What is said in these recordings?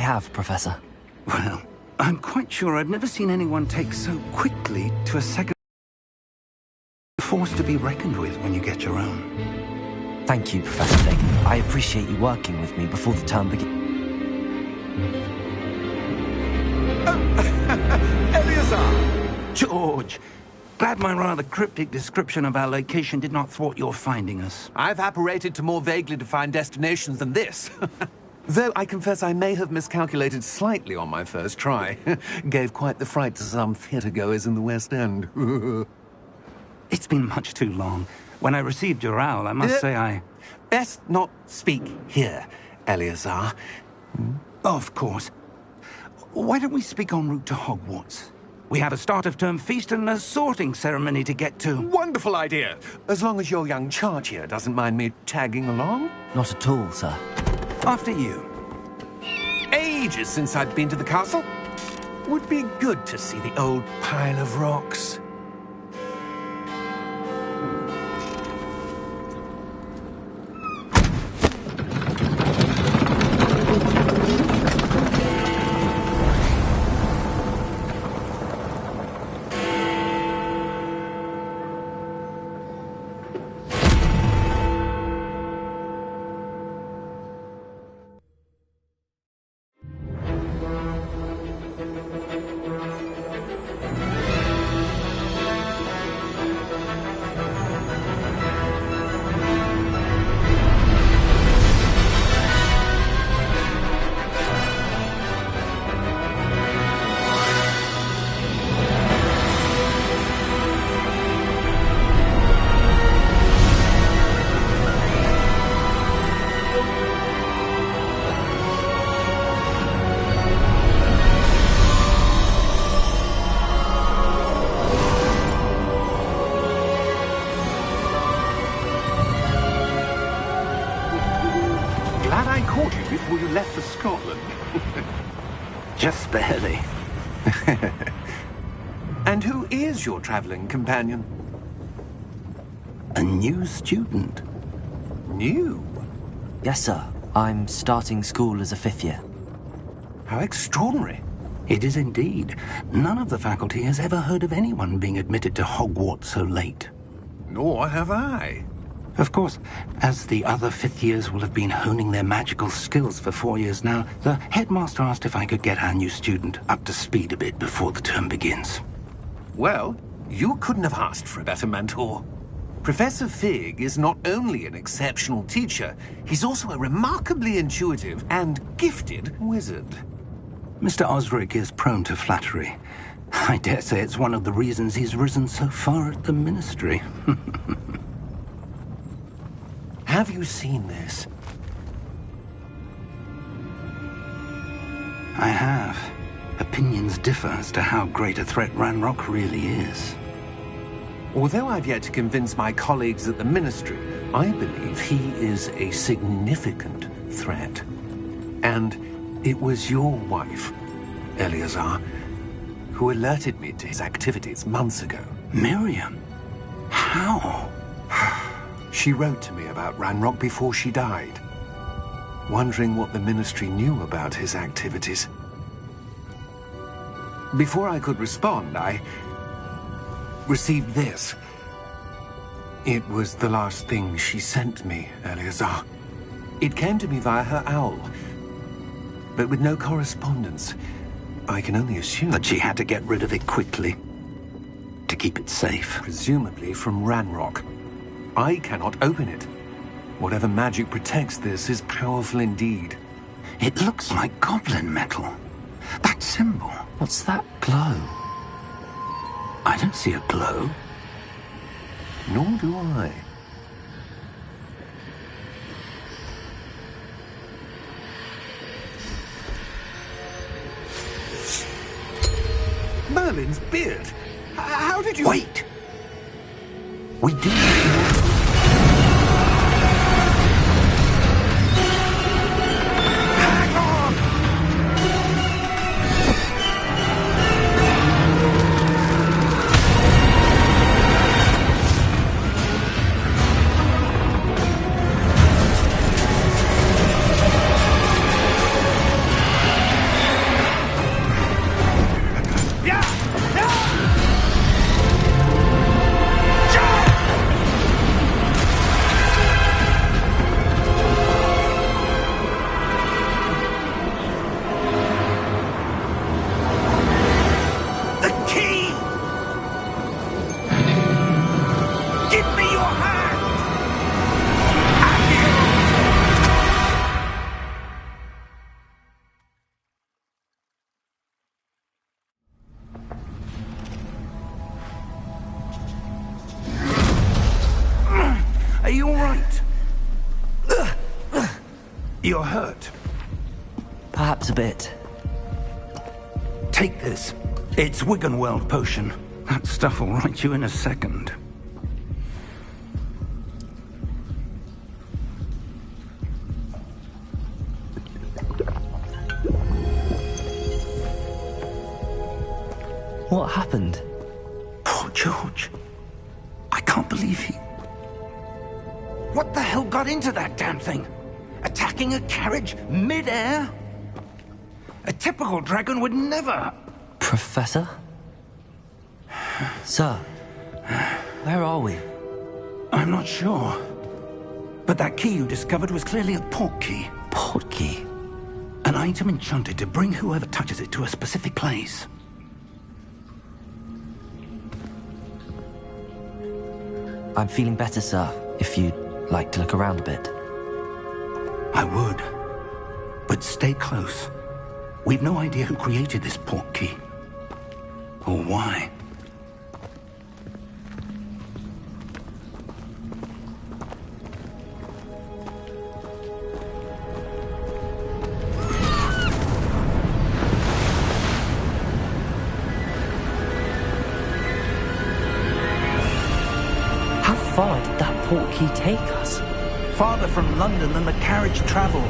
have, Professor. Well, I'm quite sure I've never seen anyone take so quickly to a second force to be reckoned with when you get your own. Thank you, Professor Fig. I appreciate you working with me before the term begins. Eleazar! George! Glad my rather cryptic description of our location did not thwart your finding us. I've apparated to more vaguely defined destinations than this. Though I confess I may have miscalculated slightly on my first try. Gave quite the fright to some theatre-goers in the West End. It's been much too long. When I received your owl, I must say I... Best not speak here, Eleazar. Of course. Why don't we speak en route to Hogwarts? We have a start-of-term feast and a sorting ceremony to get to. Wonderful idea! As long as your young charge here doesn't mind me tagging along. Not at all, sir. After you. Ages since I've been to the castle. Would be good to see the old pile of rocks. Glad I caught you before you left for Scotland. Just barely. And who is your traveling companion? A new student. New? Yes, sir. I'm starting school as a 5th year. How extraordinary. It is indeed. None of the faculty has ever heard of anyone being admitted to Hogwarts so late. Nor have I. Of course, as the other 5th years will have been honing their magical skills for 4 years now, the headmaster asked if I could get our new student up to speed a bit before the term begins. Well, you couldn't have asked for a better mentor. Professor Fig is not only an exceptional teacher, he's also a remarkably intuitive and gifted wizard. Mr. Osric is prone to flattery. I dare say it's one of the reasons he's risen so far at the ministry. Have you seen this? I have. Opinions differ as to how great a threat Ranrock really is. Although I've yet to convince my colleagues at the Ministry, I believe he is a significant threat. And it was your wife, Eleazar, who alerted me to his activities months ago. Miriam? How? She wrote to me about Ranrock before she died, wondering what the Ministry knew about his activities. Before I could respond, I received this. It was the last thing she sent me, Eleazar. It came to me via her owl, but with no correspondence. I can only assume That she had to get rid of it quickly, to keep it safe. presumably from Ranrock. I cannot open it. Whatever magic protects this is powerful indeed. It looks like goblin metal. That symbol. What's that glow? I don't see a glow. Nor do I. Merlin's beard. How did you... Wait! We do... Hang on! You're hurt. Perhaps a bit. Take this. It's Wiggenweld potion. That stuff will right you in a second. What happened? Poor George. I can't believe he... What the hell got into that damn thing? Attacking a carriage mid-air? A typical dragon would never... Professor? Sir, where are we? I'm not sure. But that key you discovered was clearly a port key. Port key? An item enchanted to bring whoever touches it to a specific place. I'm feeling better, sir, if you'd like to look around a bit. I would. But stay close. We've no idea who created this port key. Or why. How far did that port key take us? Farther from London than the carriage travelled.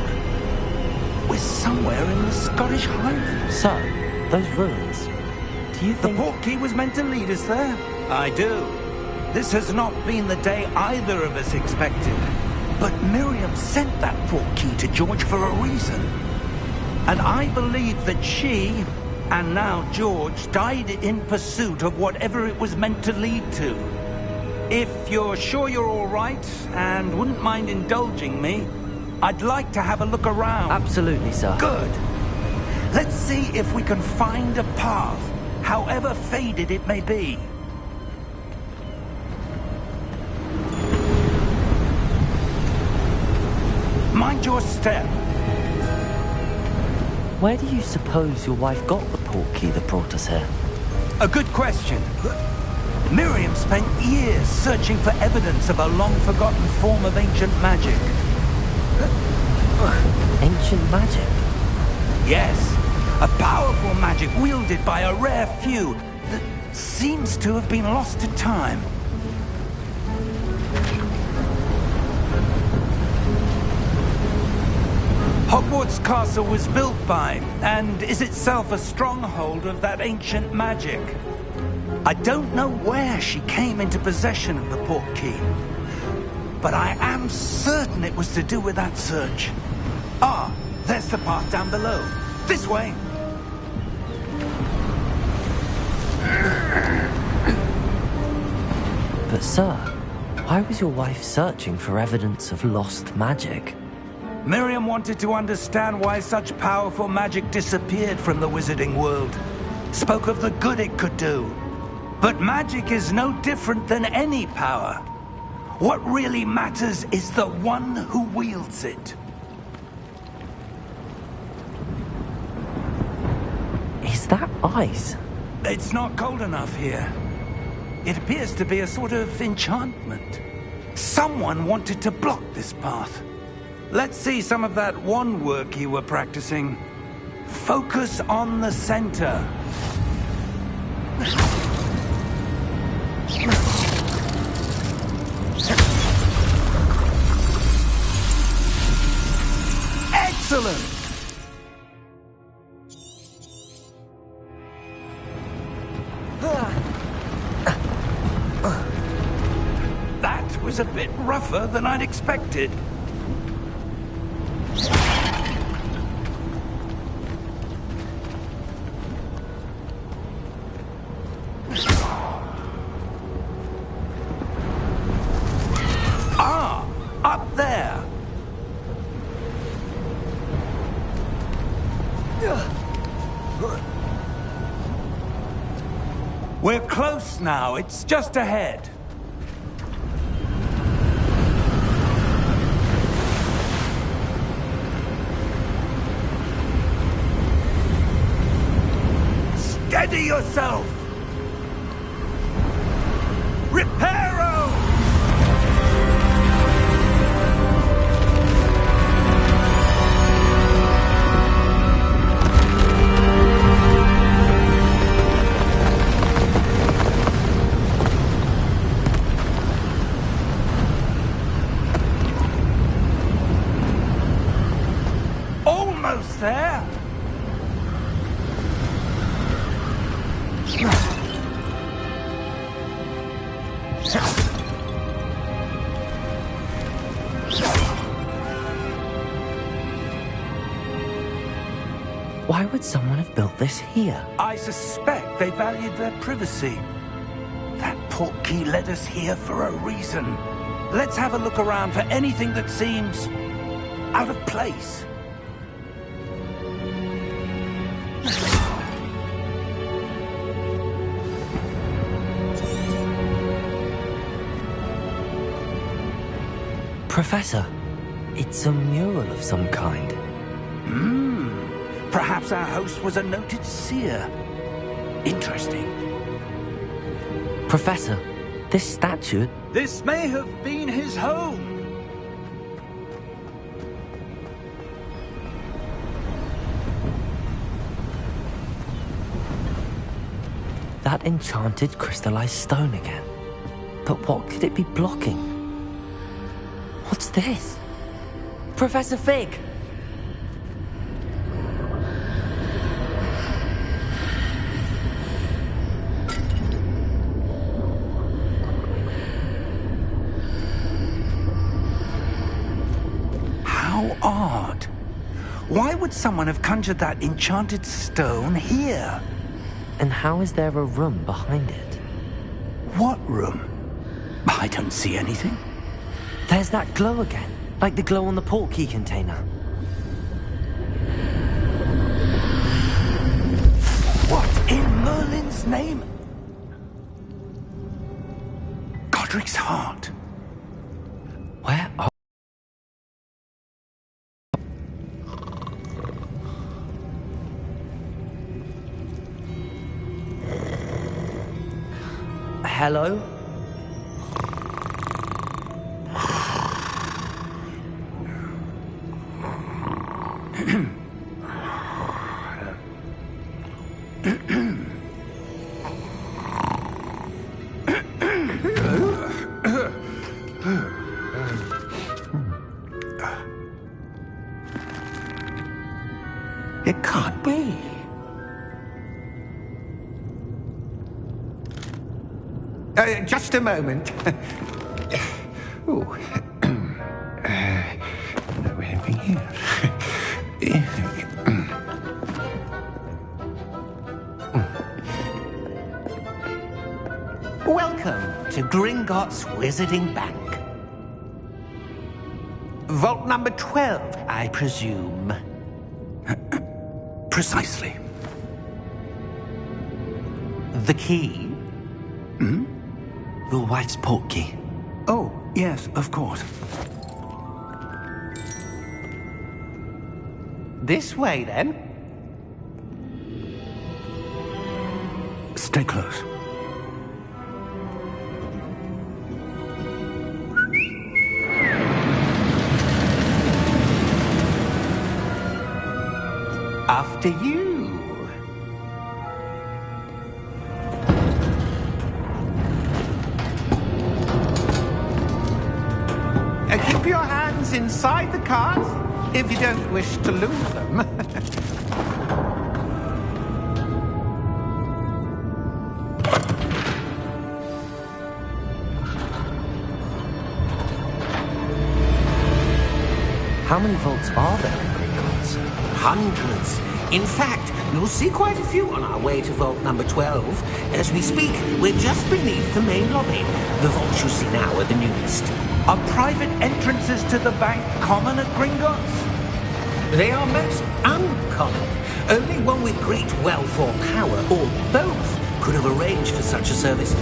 We're somewhere in the Scottish Highlands. Sir, those ruins. Do you The think... port key was meant to lead us there? I do. This has not been the day either of us expected. But Miriam sent that port key to George for a reason. And I believe that she, and now George, died in pursuit of whatever it was meant to lead to. If you're sure you're all right, and wouldn't mind indulging me, I'd like to have a look around. Absolutely, sir. Good. Let's see if we can find a path, however faded it may be. Mind your step. Where do you suppose your wife got the port key that brought us here? A good question. Miriam spent years searching for evidence of a long-forgotten form of ancient magic. Ancient magic? Yes, a powerful magic wielded by a rare few that seems to have been lost to time. Hogwarts Castle was built by, and is itself a stronghold of that ancient magic. I don't know where she came into possession of the port key, but I am certain it was to do with that search. Ah, there's the path down below. This way. But sir, why was your wife searching for evidence of lost magic? Miriam wanted to understand why such powerful magic disappeared from the wizarding world. Spoke of the good it could do. But magic is no different than any power. What really matters is the one who wields it. Is that ice? It's not cold enough here. It appears to be a sort of enchantment. Someone wanted to block this path. Let's see some of that wand work you were practicing. Focus on the center. Excellent! That was a bit rougher than I'd expected. Ah, up there. We're close now. It's just ahead. Steady yourself! Reparo! Why would someone have built this here? I suspect they valued their privacy. That portkey led us here for a reason. Let's have a look around for anything that seems out of place. Professor, it's a mural of some kind. Perhaps our host was a noted seer. Interesting. Professor, this statue... This may have been his home. That enchanted crystallized stone again. But what could it be blocking? What's this? Professor Fig! How odd. Why would someone have conjured that enchanted stone here? And how is there a room behind it? What room? I don't see anything. There's that glow again, like the glow on the portkey container. What in Merlin's name? Godric's heart. Where are... Hello? It can't be. Just a moment. Oh. No, anything here. Welcome to Gringotts Wizarding Bank. Vault number 12, I presume. Precisely. The key? Your wife's portkey. Oh, yes, of course. This way, then. Stay close. After you. Keep your hands inside the cart if you don't wish to lose them. How many vaults are there in Gringotts? Hundreds. In fact, you'll see quite a few on our way to vault number 12. As we speak, we're just beneath the main lobby. The vaults you see now are the newest. Are private entrances to the bank common at Gringotts? They are most uncommon. Only one with great wealth or power, or both, could have arranged for such a service.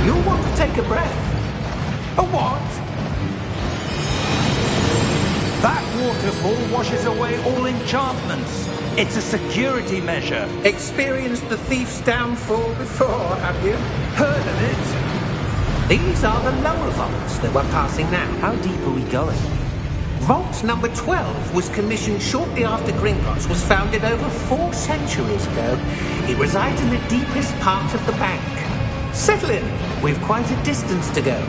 You'll want to take a breath. A what? That waterfall washes away all enchantments. It's a security measure. Experienced the thief's downfall before, have you? Heard of it? These are the lower vaults that we're passing now. How deep are we going? Vault number 12 was commissioned shortly after Gringotts was founded over 4 centuries ago. It resides in the deepest part of the bank. Settle in. We've quite a distance to go.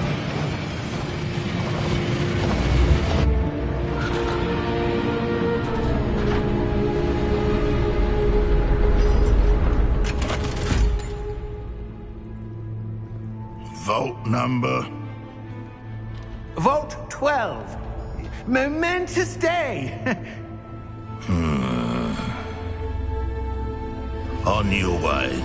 number? Vault 12. Momentous day. On your way.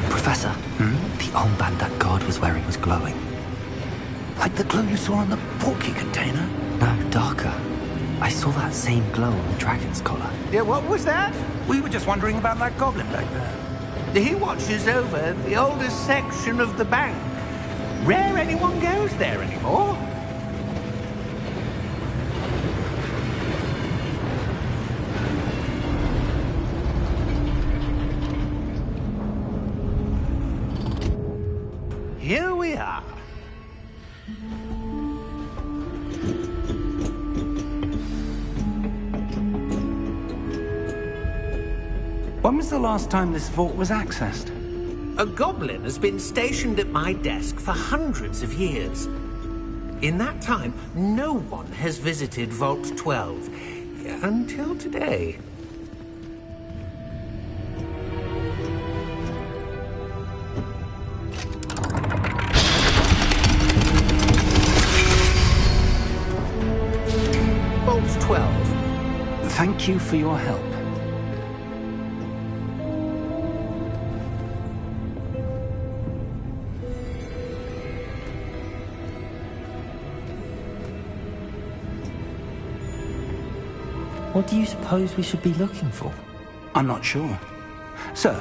Professor, the armband that guard was wearing was glowing. Like the glow you saw on the porky container? No, darker. I saw that same glow on the dragon's collar. Yeah, what was that? We were just wondering about that goblin back there. He watches over the oldest section of the bank. Rare anyone goes there anymore. Here we are. When was the last time this vault was accessed? A goblin has been stationed at my desk for hundreds of years. In that time, no one has visited Vault 12. Until today. Vault 12. Thank you for your help. What do you suppose we should be looking for? I'm not sure. Sir,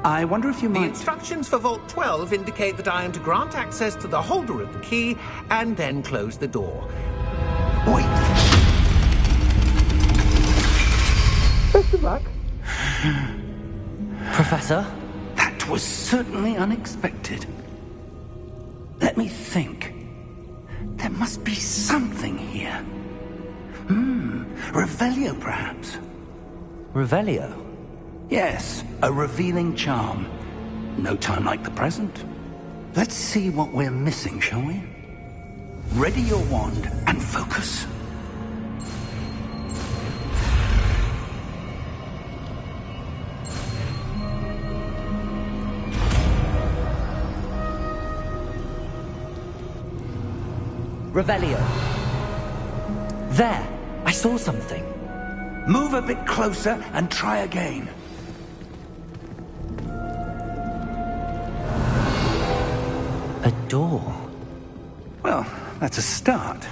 I wonder if you The might... instructions for Vault 12 indicate that I am to grant access to the holder of the key and then close the door. Wait! Best of luck. Professor? That was certainly unexpected. Let me think. There must be something here. Revelio, perhaps? Revelio? Yes, a revealing charm. No time like the present. Let's see what we're missing, shall we? Ready your wand and focus. Revelio. There! I saw something. Move a bit closer and try again. A door. Well, that's a start.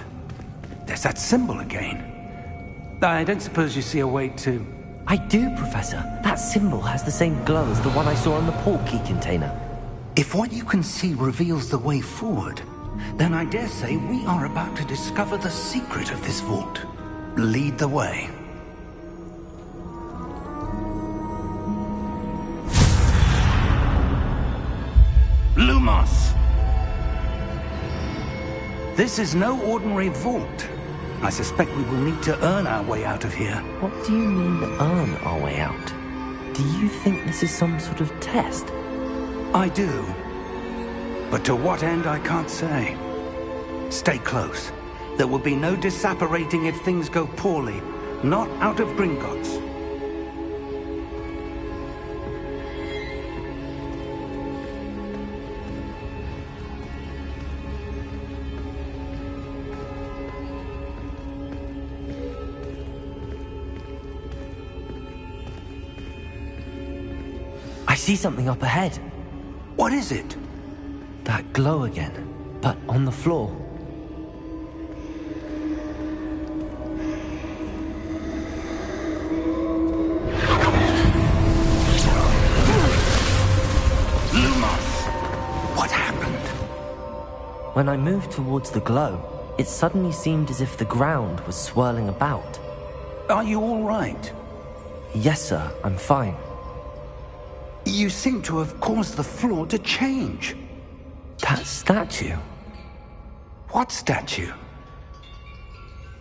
There's that symbol again. I don't suppose you see a way to... I do, Professor. That symbol has the same glow as the one I saw on the portkey container. If what you can see reveals the way forward, then I dare say we are about to discover the secret of this vault. Lead the way. Lumos! This is no ordinary vault. I suspect we will need to earn our way out of here. What do you mean, earn our way out? Do you think this is some sort of test? I do. But to what end, I can't say. Stay close. There will be no disapparating if things go poorly. Not out of Gringotts. I see something up ahead. What is it? That glow again, but on the floor. Lumos! What happened? When I moved towards the glow, it suddenly seemed as if the ground was swirling about. Are you all right? Yes, sir, I'm fine. You seem to have caused the floor to change. That statue? What statue?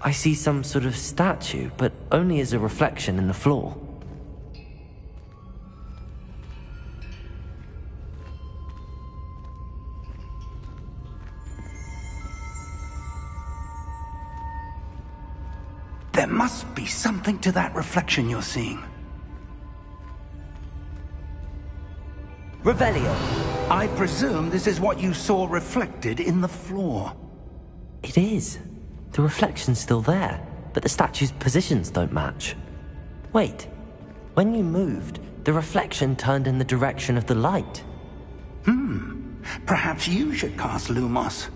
I see some sort of statue, but only as a reflection in the floor. There must be something to that reflection you're seeing. Revelio. I presume this is what you saw reflected in the floor. It is. The reflection's still there, but the statue's positions don't match. Wait. When you moved, the reflection turned in the direction of the light. Perhaps you should cast Lumos.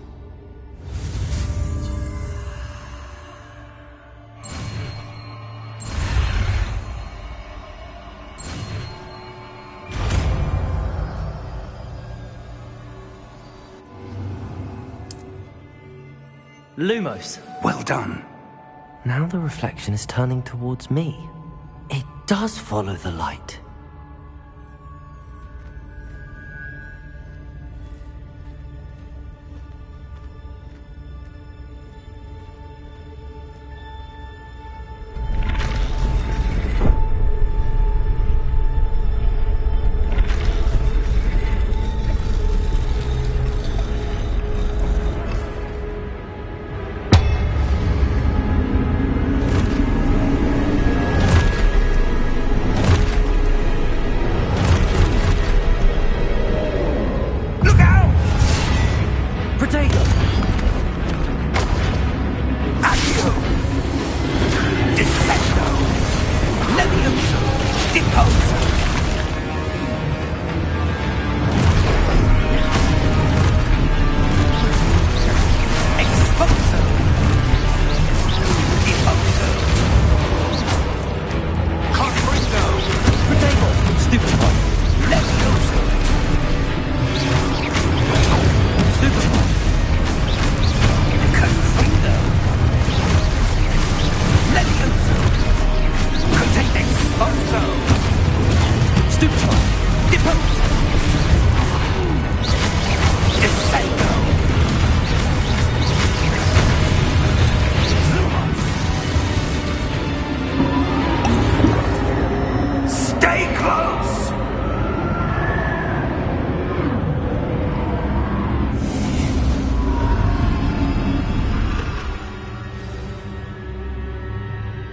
Lumos. Well done. Now the reflection is turning towards me. It does follow the light.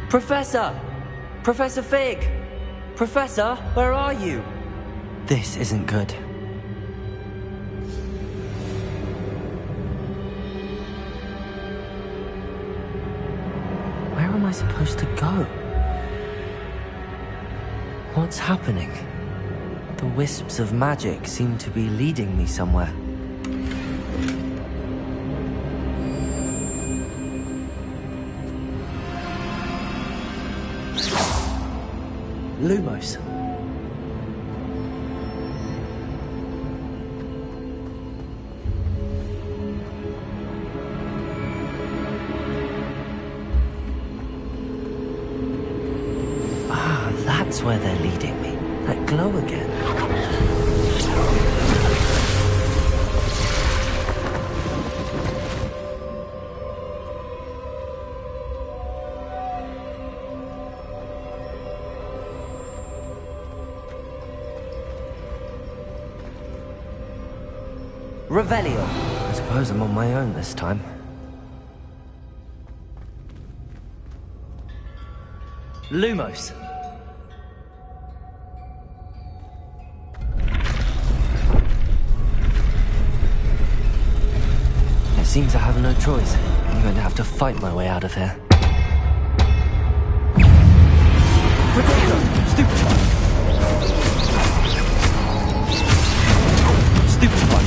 Professor! Professor Fig! Professor, where are you? This isn't good. Where am I supposed to go? What's happening? The wisps of magic seem to be leading me somewhere. Lumos. Ah, that's where they're leading me. That glow again. Revelio. I suppose I'm on my own this time. Lumos. It seems I have no choice. I'm going to have to fight my way out of here. Potato! Stupid one! Stupid one!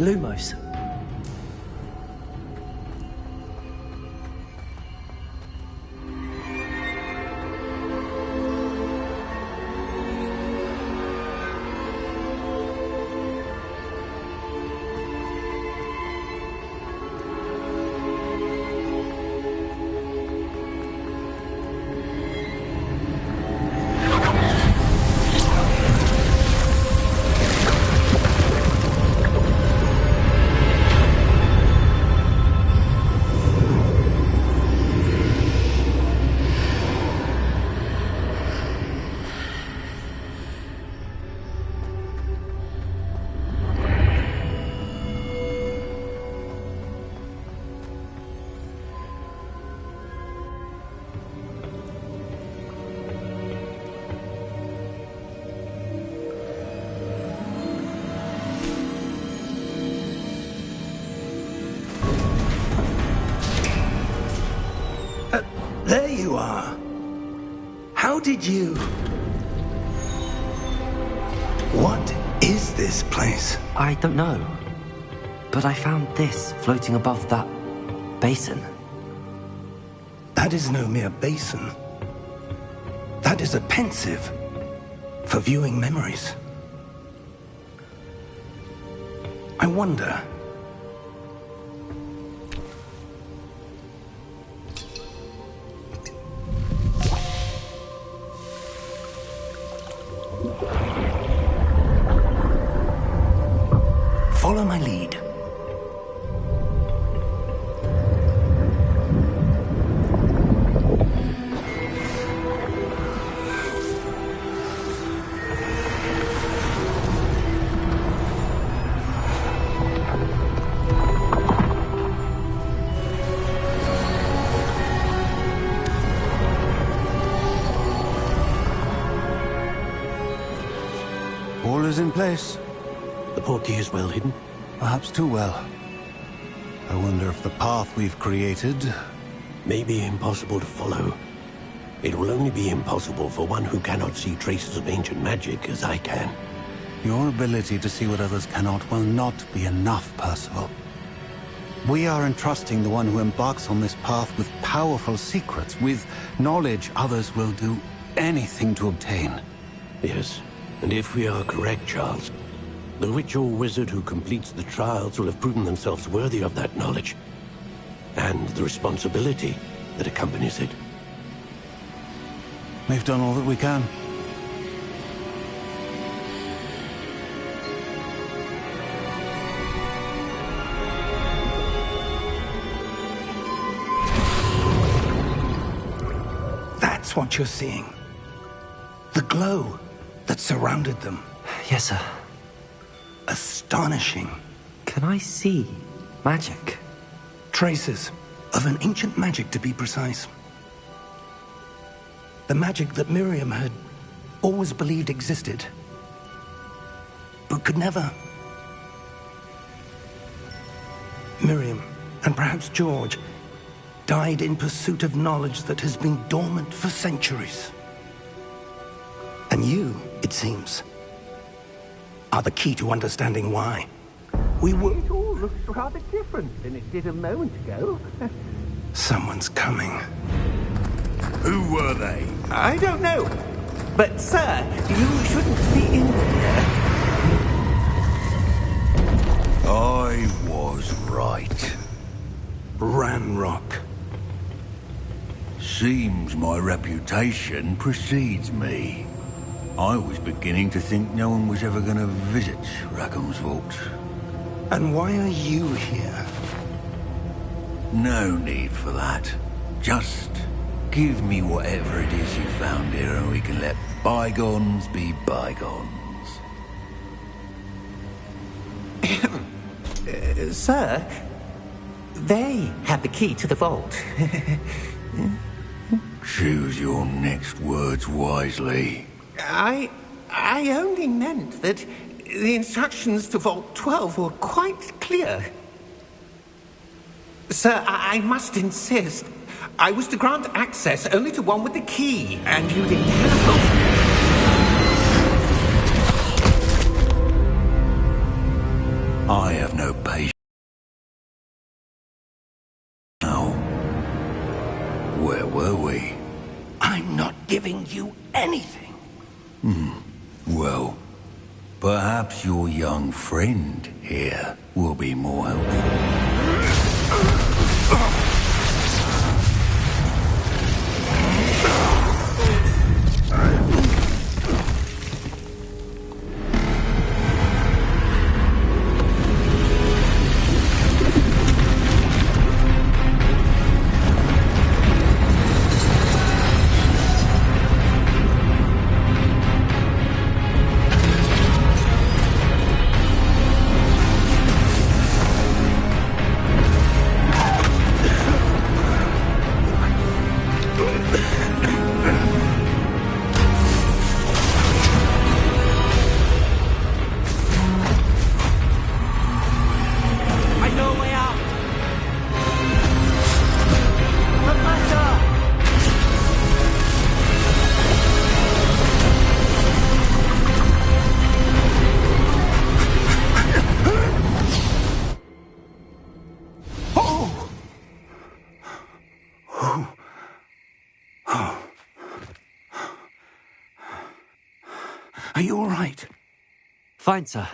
Lumos. There you are. How did you... What is this place? I don't know. But I found this floating above that basin. That is no mere basin. That is a pensive for viewing memories. I wonder... Follow my lead. All is in place. The portkey is well hidden. Perhaps too well. I wonder if the path we've created... May be impossible to follow. It will only be impossible for one who cannot see traces of ancient magic as I can. Your ability to see what others cannot will not be enough, Percival. We are entrusting the one who embarks on this path with powerful secrets, with knowledge others will do anything to obtain. Yes, and if we are correct, Charles, the witch or wizard who completes the trials will have proven themselves worthy of that knowledge, and the responsibility that accompanies it. We've done all that we can. That's what you're seeing. The glow that surrounded them. Yes, sir. Astonishing. Can I see magic? Traces of an ancient magic, to be precise. The magic that Miriam had always believed existed, but could never. Miriam, and perhaps George, died in pursuit of knowledge that has been dormant for centuries. And you, it seems, are the key to understanding why. We were... It all looks rather different than it did a moment ago. Someone's coming. Who were they? I don't know. But, sir, you shouldn't be in here. I was right. Ranrock. Seems my reputation precedes me. I was beginning to think no one was ever going to visit Rackham's vault. And why are you here? No need for that. Just give me whatever it is you found here and we can let bygones be bygones. Sir, they have the key to the vault. Choose your next words wisely. I only meant that the instructions to Vault 12 were quite clear. Sir, I must insist. I was to grant access only to one with the key, and you didn't help. I have no giving you anything. Well, perhaps your young friend here will be more helpful. Are you all right? Fine, sir.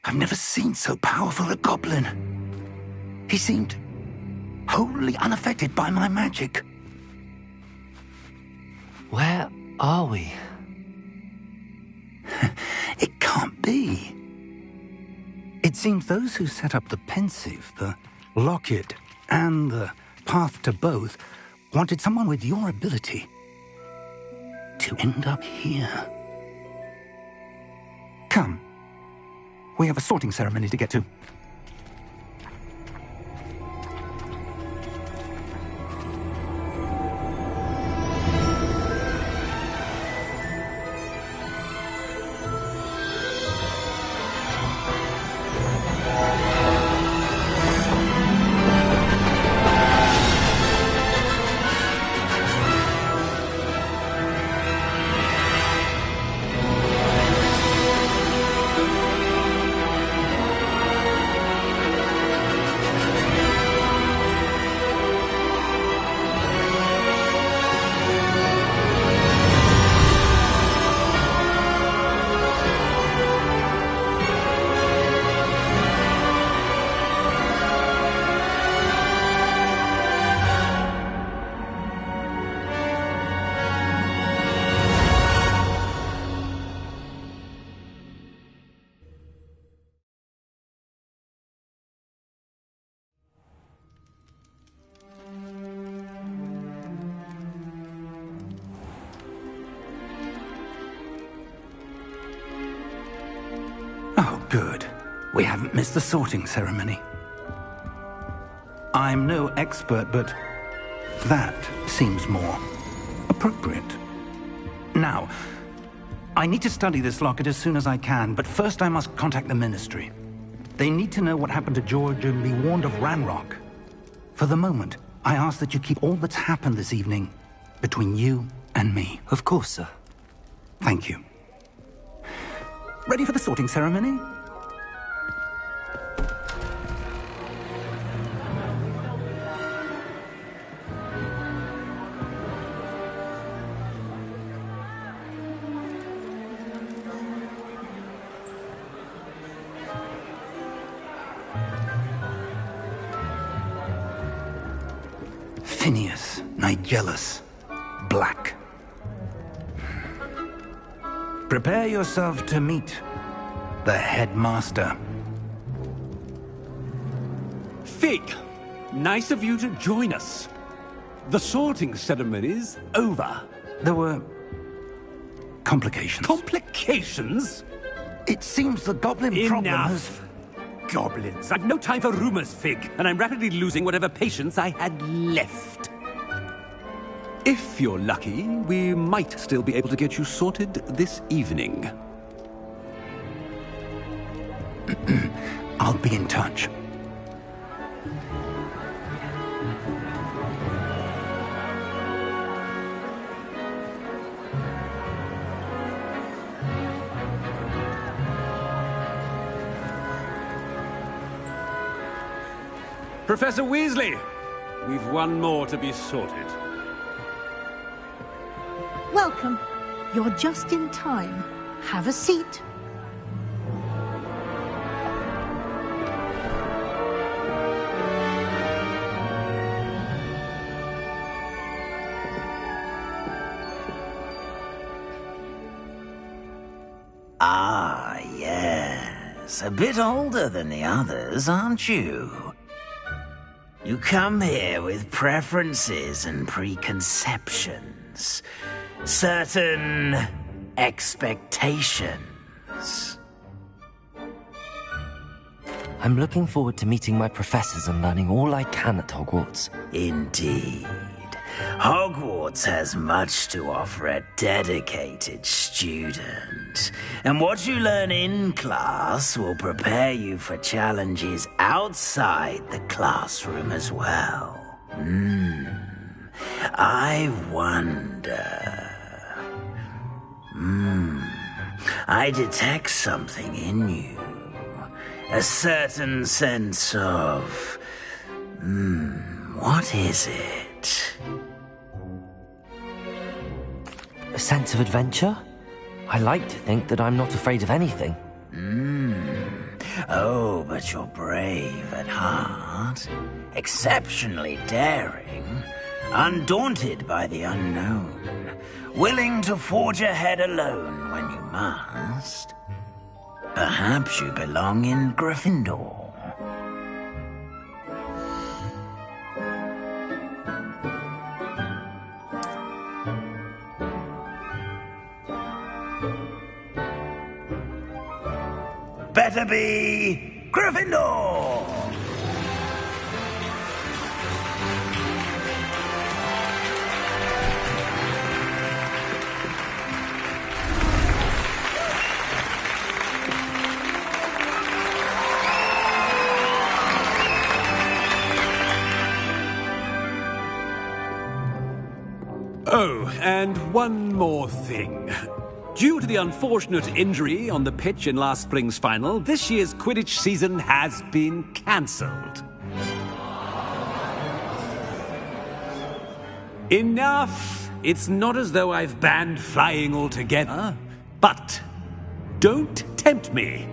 I've never seen so powerful a goblin. He seemed wholly unaffected by my magic. Where are we? It can't be. It seems those who set up the pensive, the locket, and the path to both wanted someone with your ability to end up here. Come. We have a sorting ceremony to get to. Oh, good. We haven't missed the sorting ceremony. I'm no expert, but that seems more appropriate. Now, I need to study this locket as soon as I can, but first I must contact the Ministry. They need to know what happened to George and be warned of Ranrock. For the moment, I ask that you keep all that's happened this evening between you and me. Of course, sir. Thank you. Ready for the sorting ceremony? Phineas, Nigellus, Black. Prepare yourself to meet the headmaster. Fig, nice of you to join us. The sorting ceremony's over. There were complications. Complications? It seems the goblin problem has... Enough. Goblins. I've no time for rumors, Fig, and I'm rapidly losing whatever patience I had left. If you're lucky, we might still be able to get you sorted this evening. I'll be in touch. Professor Weasley, we've one more to be sorted. Welcome. You're just in time. Have a seat. Ah, yes. A bit older than the others, aren't you? You come here with preferences and preconceptions. Certain expectations. I'm looking forward to meeting my professors and learning all I can at Hogwarts. Indeed. Hogwarts has much to offer a dedicated student. And what you learn in class will prepare you for challenges outside the classroom as well. I wonder... I detect something in you. A certain sense of... what is it? A sense of adventure? I like to think that I'm not afraid of anything. Oh, but you're brave at heart. Exceptionally daring. Undaunted by the unknown. Willing to forge ahead alone when you must. Perhaps you belong in Gryffindor. Better be Gryffindor! Oh, and one more thing. Due to the unfortunate injury on the pitch in last spring's final, this year's Quidditch season has been cancelled. Enough! It's not as though I've banned flying altogether. But don't tempt me.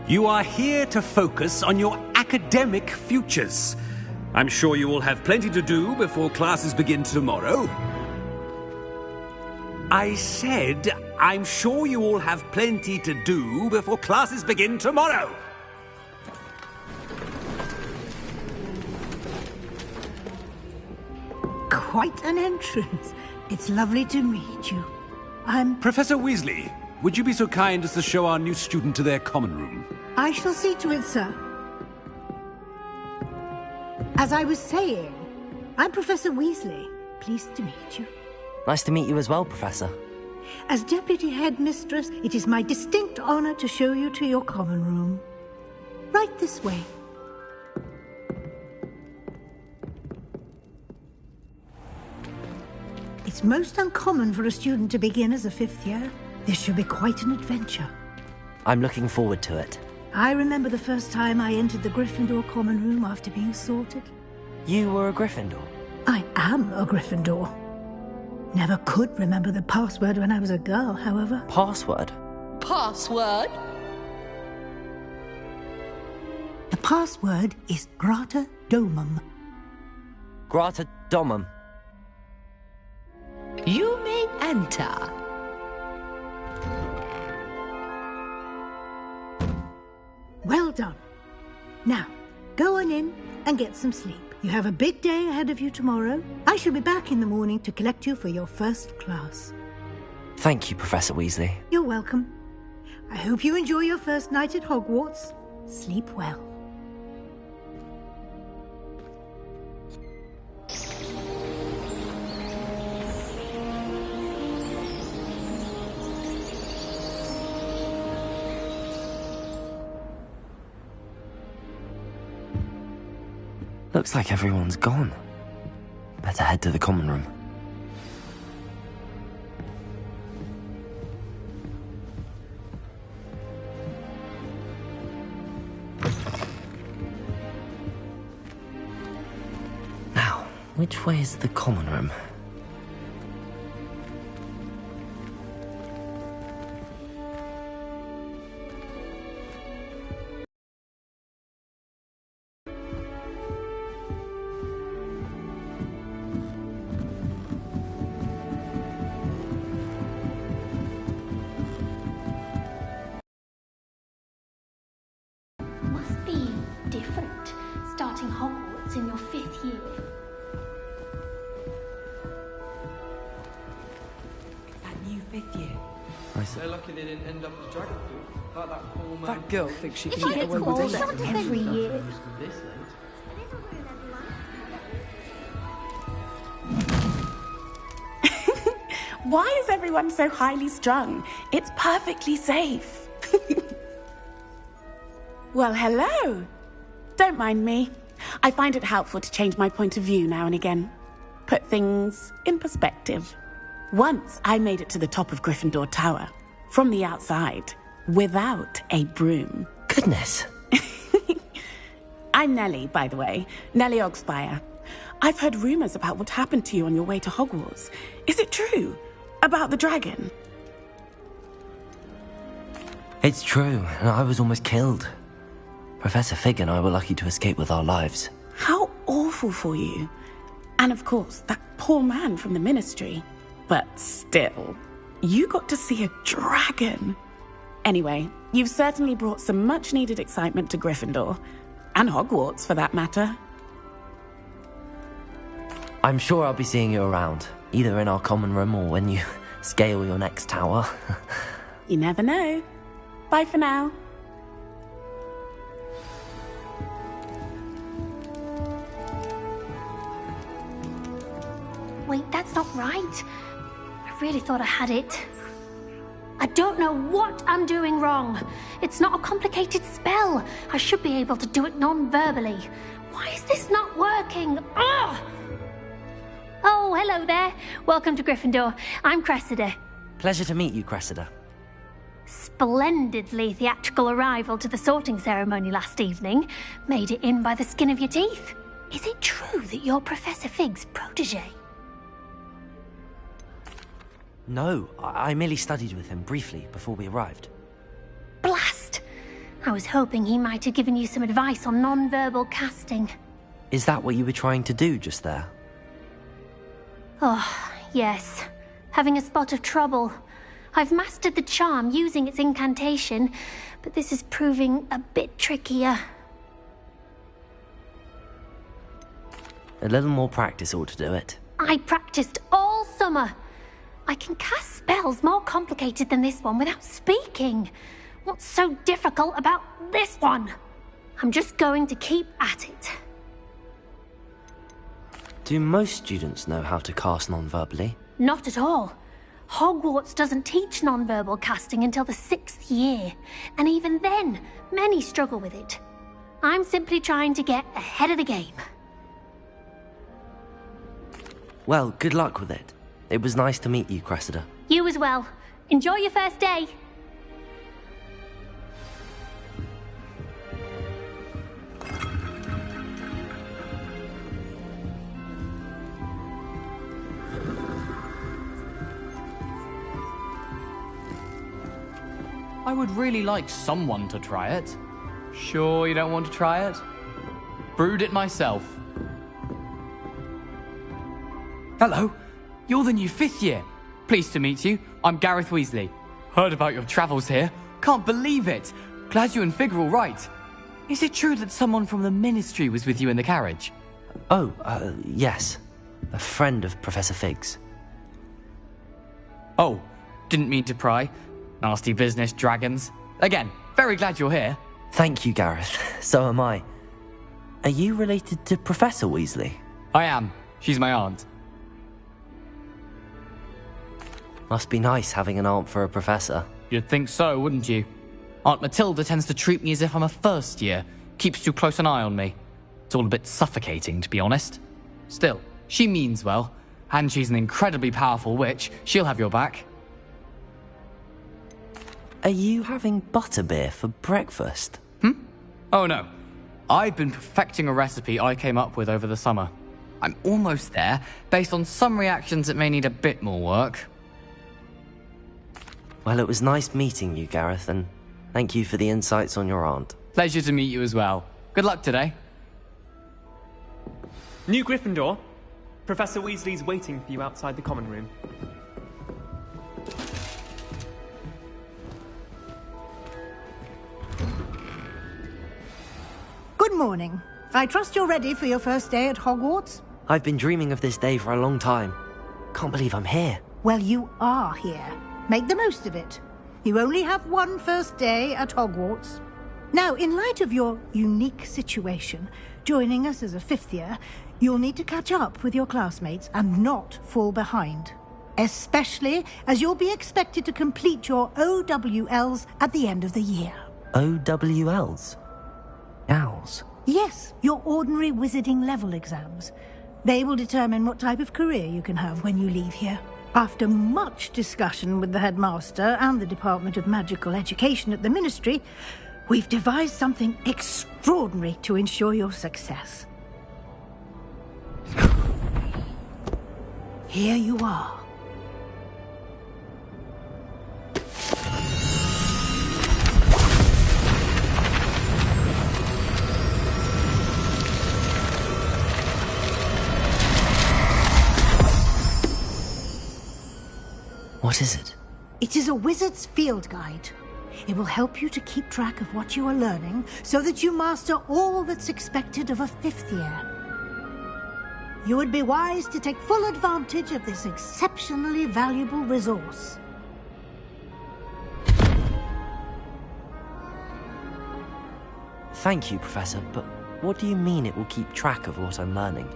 You are here to focus on your academic futures. I'm sure you will have plenty to do before classes begin tomorrow. I said, I'm sure you all have plenty to do before classes begin tomorrow. Quite an entrance. It's lovely to meet you. I'm... Professor Weasley, would you be so kind as to show our new student to their common room? I shall see to it, sir. As I was saying, I'm Professor Weasley. Pleased to meet you. Nice to meet you as well, Professor. As Deputy Headmistress, it is my distinct honor to show you to your common room. Right this way. It's most uncommon for a student to begin as a fifth year. This should be quite an adventure. I'm looking forward to it. I remember the first time I entered the Gryffindor common room after being sorted. You were a Gryffindor? I am a Gryffindor. Never could remember the password when I was a girl, however. Password? Password? The password is Grata Domum. Grata Domum. You may enter. Well done. Now, go on in and get some sleep. You have a big day ahead of you tomorrow. I shall be back in the morning to collect you for your first class. Thank you, Professor Weasley. You're welcome. I hope you enjoy your first night at Hogwarts. Sleep well. Looks like everyone's gone. Better head to the common room. Now, which way is the common room? They're lucky they didn't end up with dragon food. Like that poor man. That girl thinks she If can I get get away with called anything. every year. This late. Why is everyone so highly strung? It's perfectly safe. Well, hello. Don't mind me. I find it helpful to change my point of view now and again. Put things in perspective. Once I made it to the top of Gryffindor Tower, from the outside, without a broom. Goodness. I'm Nellie, by the way. Nellie Ogspire. I've heard rumors about what happened to you on your way to Hogwarts. Is it true? About the dragon? It's true, and I was almost killed. Professor Fig and I were lucky to escape with our lives. How awful for you. And of course, that poor man from the Ministry. But still, you got to see a dragon. Anyway, you've certainly brought some much-needed excitement to Gryffindor. And Hogwarts, for that matter. I'm sure I'll be seeing you around, either in our common room or when you scale your next tower. You never know. Bye for now. Wait, that's not right. I really thought I had it. I don't know what I'm doing wrong. It's not a complicated spell. I should be able to do it non-verbally. Why is this not working? Ugh! Oh, hello there. Welcome to Gryffindor. I'm Cressida. Pleasure to meet you, Cressida. Splendidly theatrical arrival to the sorting ceremony last evening. Made it in by the skin of your teeth. Is it true that you're Professor Fig's protege? No, I merely studied with him briefly before we arrived. Blast! I was hoping he might have given you some advice on non-verbal casting. Is that what you were trying to do just there? Oh, yes. Having a spot of trouble. I've mastered the charm using its incantation, but this is proving a bit trickier. A little more practice ought to do it. I practiced all summer. I can cast spells more complicated than this one without speaking. What's so difficult about this one? I'm just going to keep at it. Do most students know how to cast non-verbally? Not at all. Hogwarts doesn't teach non-verbal casting until the 6th year, and even then, many struggle with it. I'm simply trying to get ahead of the game. Well, good luck with it. It was nice to meet you, Cressida. You as well. Enjoy your first day. I would really like someone to try it. Sure you don't want to try it? Brewed it myself. Hello, you're the new 5th year. Pleased to meet you. I'm Gareth Weasley. Heard about your travels here. Can't believe it. Glad you and Fig are all right. Is it true that someone from the Ministry was with you in the carriage? Oh, yes. A friend of Professor Fig's. Oh, didn't mean to pry. Nasty business, dragons. Again, very glad you're here. Thank you, Gareth. So am I. Are you related to Professor Weasley? I am. She's my aunt. Must be nice having an aunt for a professor. You'd think so, wouldn't you? Aunt Matilda tends to treat me as if I'm a first year. Keeps too close an eye on me. It's all a bit suffocating, to be honest. Still, she means well. And she's an incredibly powerful witch. She'll have your back. Are you having butterbeer for breakfast? Oh no. I've been perfecting a recipe I came up with over the summer. I'm almost there. Based on some reactions, it may need a bit more work. Well, it was nice meeting you, Gareth, and thank you for the insights on your aunt. Pleasure to meet you as well. Good luck today. New Gryffindor. Professor Weasley's waiting for you outside the common room. Good morning. I trust you're ready for your first day at Hogwarts? I've been dreaming of this day for a long time. Can't believe I'm here. Well, you are here. Make the most of it. You only have one first day at Hogwarts. Now, in light of your unique situation, joining us as a fifth year, you'll need to catch up with your classmates and not fall behind. Especially as you'll be expected to complete your OWLs at the end of the year. OWLs? Owls? Yes, your ordinary wizarding level exams. They will determine what type of career you can have when you leave here. After much discussion with the headmaster and the Department of Magical Education at the Ministry, we've devised something extraordinary to ensure your success. Here you are. What is it? It is a wizard's field guide. It will help you to keep track of what you are learning so that you master all that's expected of a fifth year. You would be wise to take full advantage of this exceptionally valuable resource. Thank you, Professor, but what do you mean it will keep track of what I'm learning?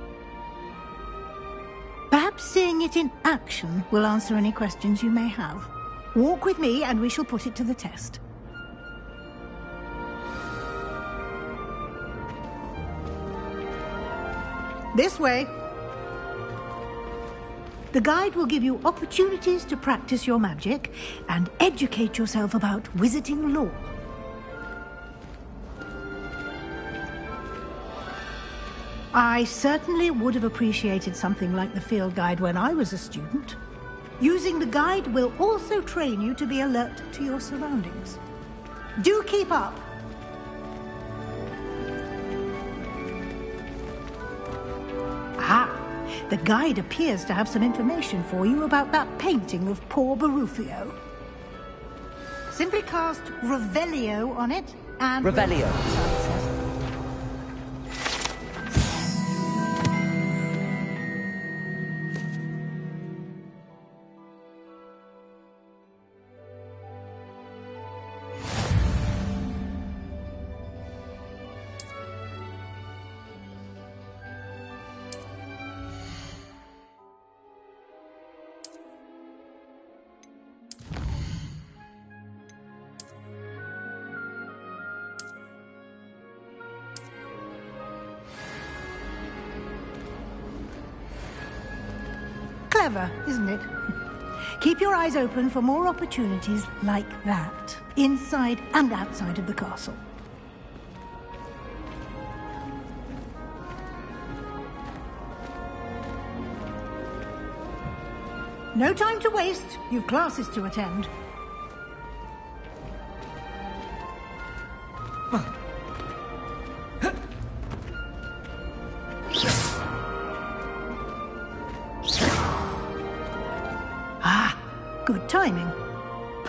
Perhaps seeing it in action will answer any questions you may have. Walk with me and we shall put it to the test. This way. The guide will give you opportunities to practice your magic and educate yourself about wizarding lore. I certainly would have appreciated something like the field guide when I was a student. Using the guide will also train you to be alert to your surroundings. Do keep up! Ah, the guide appears to have some information for you about that painting of poor Barufio. Simply cast Revelio on it and... Revelio. Clever, isn't it? Keep your eyes open for more opportunities like that, inside and outside of the castle. No time to waste. You've classes to attend. Good timing.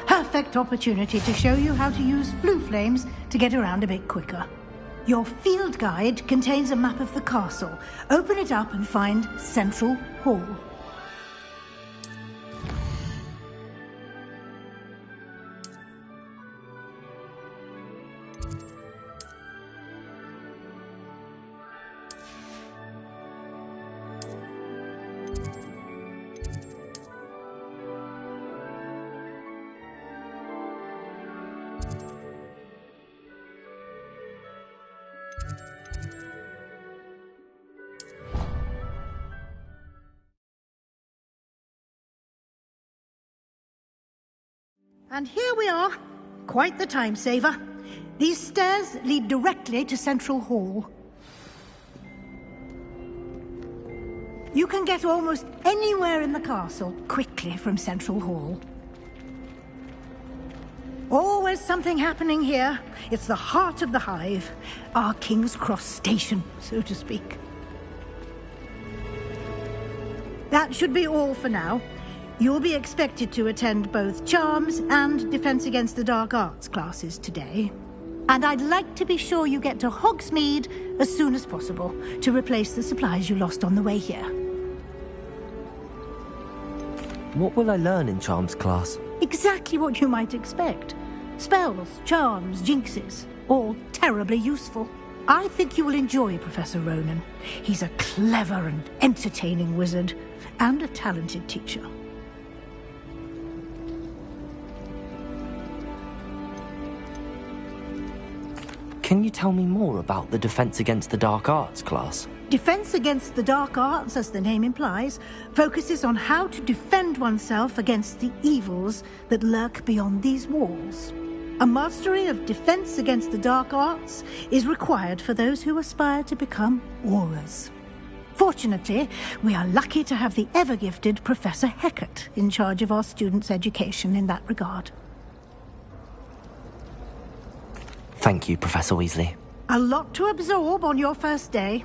Perfect opportunity to show you how to use flue flames to get around a bit quicker. Your field guide contains a map of the castle. Open it up and find Central Hall. And here we are. Quite the time saver. These stairs lead directly to Central Hall. You can get almost anywhere in the castle quickly from Central Hall. Always something happening here. It's the heart of the hive. Our King's Cross station, so to speak. That should be all for now. You'll be expected to attend both Charms and Defense Against the Dark Arts classes today. And I'd like to be sure you get to Hogsmeade as soon as possible to replace the supplies you lost on the way here. What will I learn in Charms class? Exactly what you might expect. Spells, charms, jinxes, all terribly useful. I think you will enjoy Professor Ronan. He's a clever and entertaining wizard, and a talented teacher. Can you tell me more about the Defense Against the Dark Arts class? Defense Against the Dark Arts, as the name implies, focuses on how to defend oneself against the evils that lurk beyond these walls. A mastery of Defense Against the Dark Arts is required for those who aspire to become Aurors. Fortunately, we are lucky to have the ever-gifted Professor Hecat in charge of our students' education in that regard. Thank you, Professor Weasley. A lot to absorb on your first day,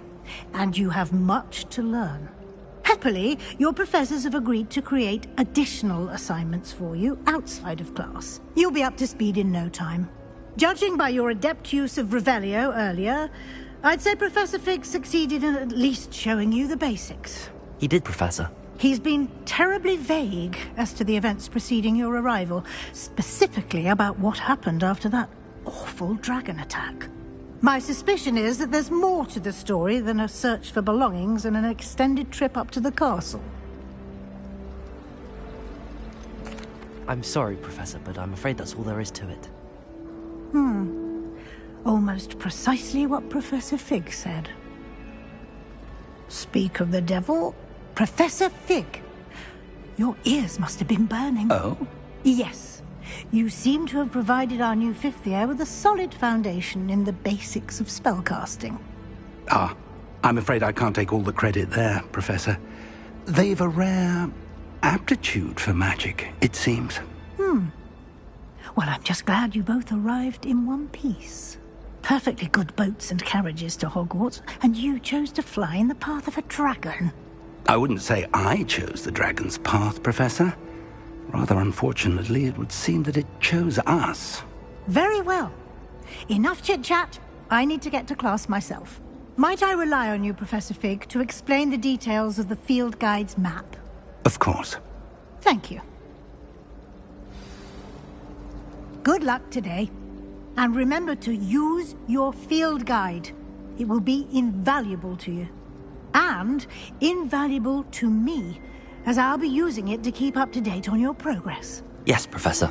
and you have much to learn. Happily, your professors have agreed to create additional assignments for you outside of class. You'll be up to speed in no time. Judging by your adept use of Revelio earlier, I'd say Professor Fig succeeded in at least showing you the basics. He did, Professor. He's been terribly vague as to the events preceding your arrival, specifically about what happened after that awful dragon attack. My suspicion is that there's more to the story than a search for belongings and an extended trip up to the castle. I'm sorry, Professor, but I'm afraid that's all there is to it. Almost precisely what Professor Fig said. Speak of the devil, Professor Fig. Your ears must have been burning. Oh? Yes. You seem to have provided our new fifth year with a solid foundation in the basics of spellcasting. Ah, I'm afraid I can't take all the credit there, Professor. They've a rare aptitude for magic, it seems. Well, I'm just glad you both arrived in one piece. Perfectly good boats and carriages to Hogwarts, and you chose to fly in the path of a dragon. I wouldn't say I chose the dragon's path, Professor. Rather unfortunately, it would seem that it chose us. Very well. Enough chit-chat. I need to get to class myself. Might I rely on you, Professor Fig, to explain the details of the field guide's map? Of course. Thank you. Good luck today. And remember to use your field guide. It will be invaluable to you. And invaluable to me, as I'll be using it to keep up to date on your progress. Yes, Professor.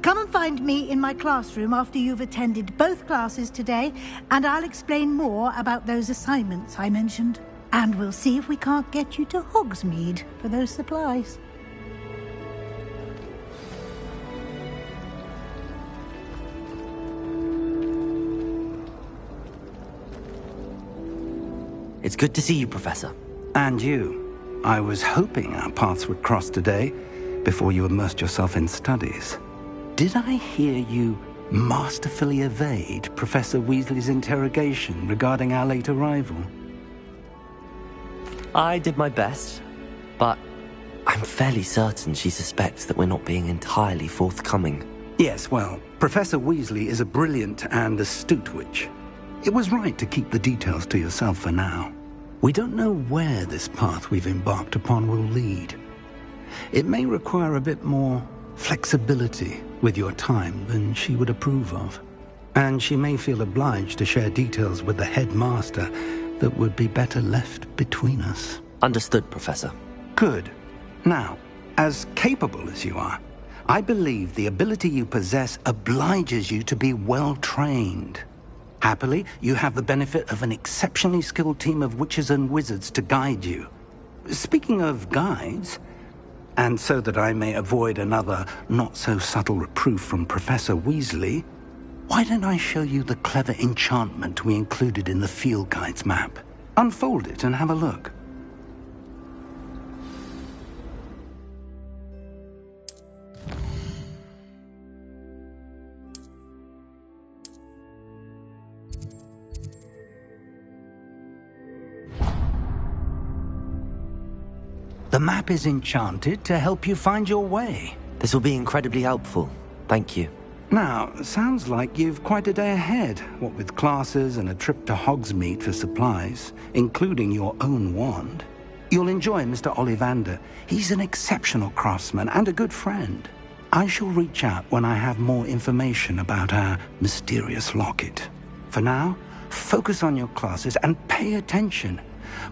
Come and find me in my classroom after you've attended both classes today, and I'll explain more about those assignments I mentioned. And we'll see if we can't get you to Hogsmeade for those supplies. It's good to see you, Professor. And you. I was hoping our paths would cross today, before you immersed yourself in studies. Did I hear you masterfully evade Professor Weasley's interrogation regarding our late arrival? I did my best, but I'm fairly certain she suspects that we're not being entirely forthcoming. Yes, well, Professor Weasley is a brilliant and astute witch. It was right to keep the details to yourself for now. We don't know where this path we've embarked upon will lead. It may require a bit more flexibility with your time than she would approve of. And she may feel obliged to share details with the headmaster that would be better left between us. Understood, Professor. Good. Now, as capable as you are, I believe the ability you possess obliges you to be well-trained. Happily, you have the benefit of an exceptionally skilled team of witches and wizards to guide you. Speaking of guides, and so that I may avoid another not-so-subtle reproof from Professor Weasley, why don't I show you the clever enchantment we included in the field guide's map? Unfold it and have a look. The map is enchanted to help you find your way. This will be incredibly helpful. Thank you. Now, sounds like you've quite a day ahead, what with classes and a trip to Hogsmeade for supplies, including your own wand. You'll enjoy Mr. Ollivander. He's an exceptional craftsman and a good friend. I shall reach out when I have more information about our mysterious locket. For now, focus on your classes and pay attention.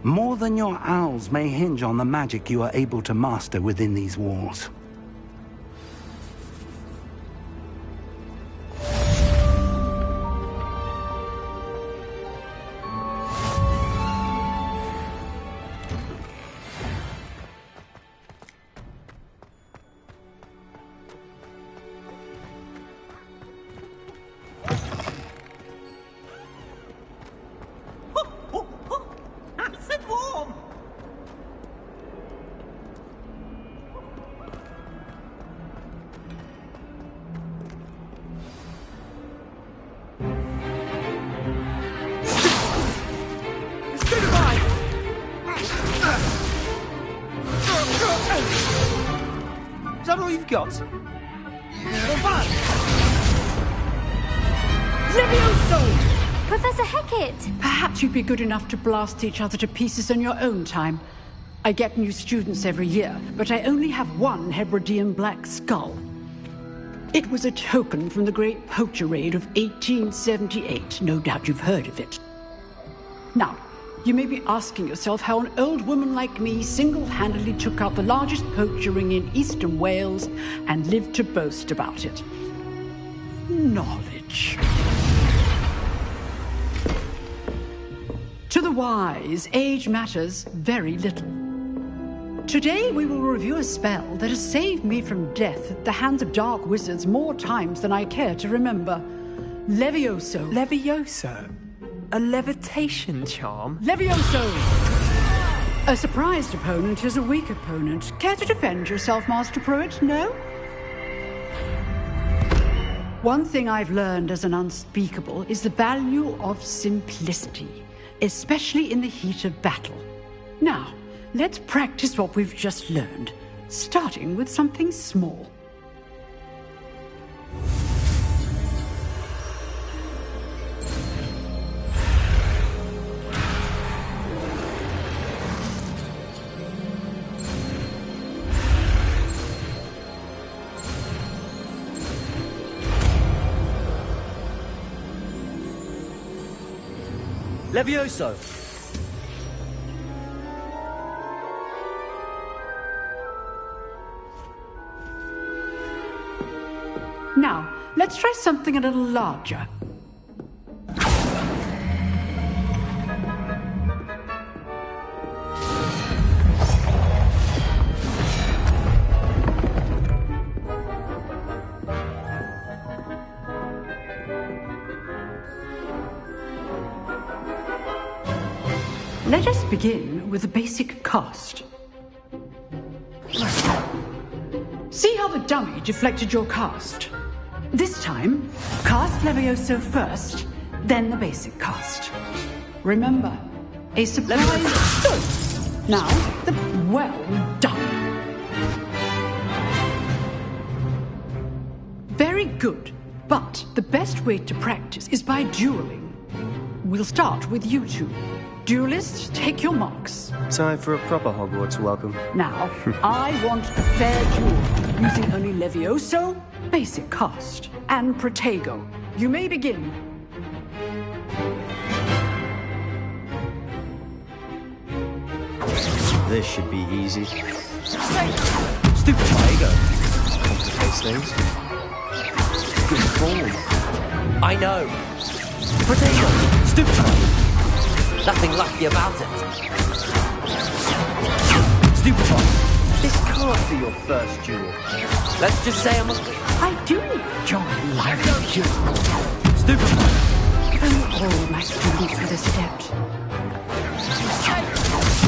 More than your owls may hinge on the magic you are able to master within these walls. Is that all you've got? Levioso! Professor Hecat! Perhaps you'd be good enough to blast each other to pieces in your own time. I get new students every year, but I only have one Hebridean black skull. It was a token from the Great Poacher Raid of 1878. No doubt you've heard of it. Now, you may be asking yourself how an old woman like me single-handedly took out the largest poacher ring in eastern Wales and lived to boast about it. Knowledge. To the wise, age matters very little. Today we will review a spell that has saved me from death at the hands of dark wizards more times than I care to remember. Levioso. Levioso? A levitation charm? Levioso! A surprised opponent is a weak opponent. Care to defend yourself, Master Pruitt? No? One thing I've learned as an unspeakable is the value of simplicity, especially in the heat of battle. Now, let's practice what we've just learned, starting with something small. Levioso! Now, let's try something a little larger. Let us begin with a basic cast. See how the dummy deflected your cast? This time, cast Levioso first, then the basic cast. Remember, a surprise... Now, well done. Very good, but the best way to practice is by dueling. We'll start with you two. Duelists, take your marks. Time for a proper Hogwarts welcome. Now, I want a fair duel, using only Levioso, basic cast, and Protego. You may begin. This should be easy. Stupid Protego. Complicates things. Good form. I know. Protego. Stupid. Nothing lucky about it. Stupefy! This can't be your first duel. Let's just say I do enjoy lively duels. Stupefy! If only all my students were this adept.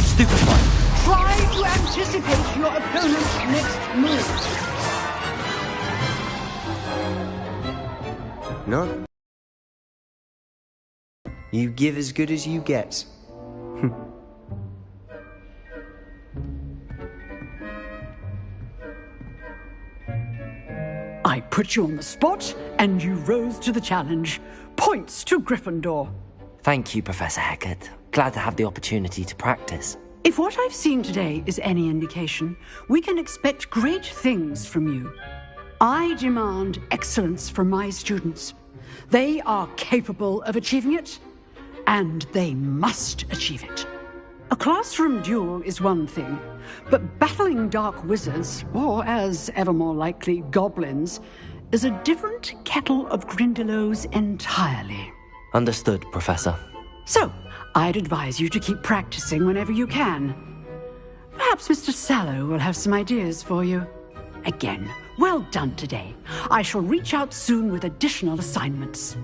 Stupefy! Try to anticipate your opponent's next move. No. You give as good as you get. I put you on the spot, and you rose to the challenge. Points to Gryffindor. Thank you, Professor Hecat. Glad to have the opportunity to practice. If what I've seen today is any indication, we can expect great things from you. I demand excellence from my students. They are capable of achieving it, and they must achieve it. A classroom duel is one thing, but battling dark wizards, or as ever more likely, goblins, is a different kettle of Grindylows entirely. Understood, Professor. So, I'd advise you to keep practicing whenever you can. Perhaps Mr. Sallow will have some ideas for you. Again, well done today. I shall reach out soon with additional assignments.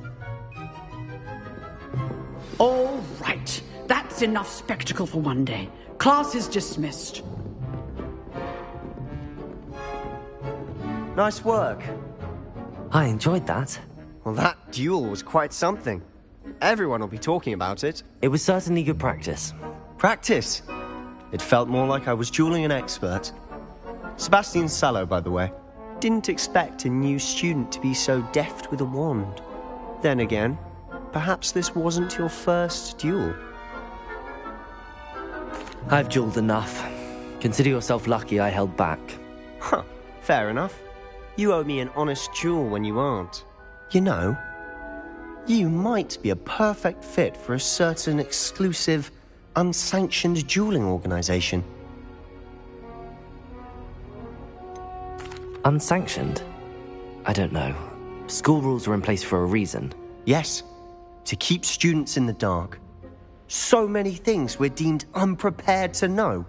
All right. That's enough spectacle for one day. Class is dismissed. Nice work. I enjoyed that. Well, that duel was quite something. Everyone will be talking about it. It was certainly good practice. Practice? It felt more like I was dueling an expert. Sebastian Sallow, by the way. Didn't expect a new student to be so deft with a wand. Then again, perhaps this wasn't your first duel. I've dueled enough. Consider yourself lucky I held back. Huh, fair enough. You owe me an honest duel when you aren't. You know, you might be a perfect fit for a certain exclusive, unsanctioned dueling organization. Unsanctioned? I don't know. School rules are in place for a reason. Yes, to keep students in the dark. So many things we're deemed unprepared to know.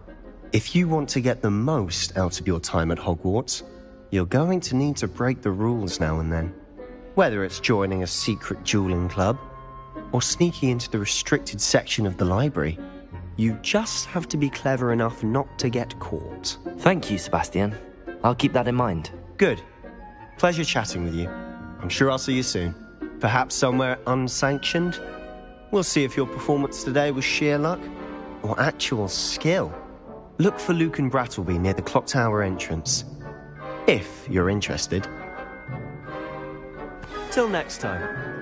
If you want to get the most out of your time at Hogwarts, you're going to need to break the rules now and then. Whether it's joining a secret dueling club, or sneaking into the restricted section of the library, you just have to be clever enough not to get caught. Thank you, Sebastian. I'll keep that in mind. Good. Pleasure chatting with you. I'm sure I'll see you soon. Perhaps somewhere unsanctioned? We'll see if your performance today was sheer luck or actual skill. Look for Luke and Brattleby near the clock tower entrance, if you're interested. Till next time.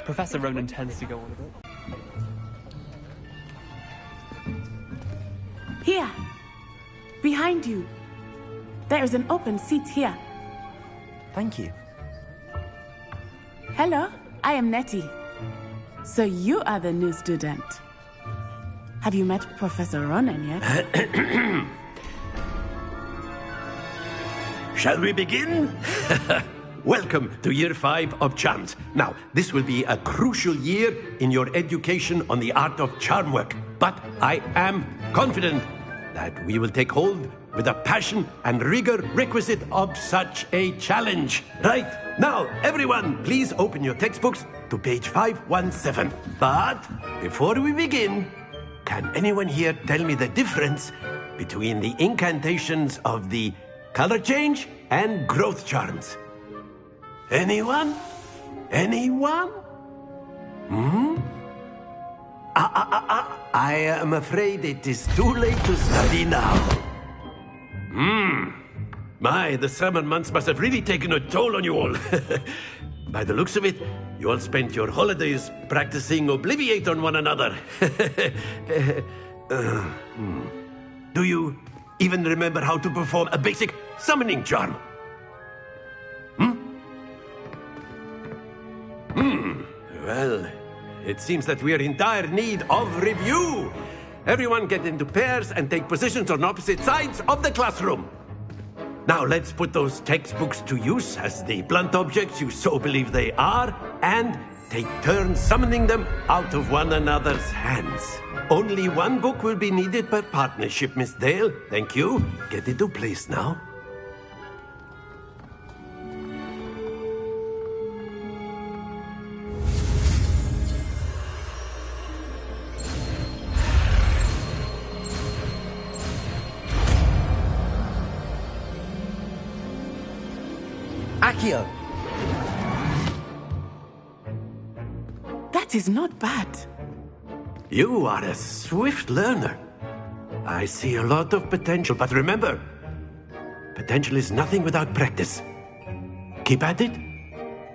Professor Ronan tends to go on a bit. Here. Behind you. There is an open seat here. Thank you. Hello, I am Nettie. So you are the new student. Have you met Professor Ronan yet? Shall we begin? Welcome to Year 5 of Charms. Now, this will be a crucial year in your education on the art of charm work. But I am confident that we will take hold with the passion and rigor requisite of such a challenge. Right, now, everyone, please open your textbooks to page 517. But before we begin, can anyone here tell me the difference between the incantations of the color change and growth charms? Anyone? Anyone? I am afraid it is too late to study now. My, the summer months must have really taken a toll on you all. By the looks of it, you all spent your holidays practicing Obliviate on one another. Do you even remember how to perform a basic summoning charm? Well, it seems that we are in dire need of review. Everyone get into pairs and take positions on opposite sides of the classroom. Now let's put those textbooks to use as the blunt objects you so believe they are, and take turns summoning them out of one another's hands. Only one book will be needed per partnership, Miss Dale. Thank you. Get into place now. Accio! That is not bad. You are a swift learner. I see a lot of potential, but remember, potential is nothing without practice. Keep at it.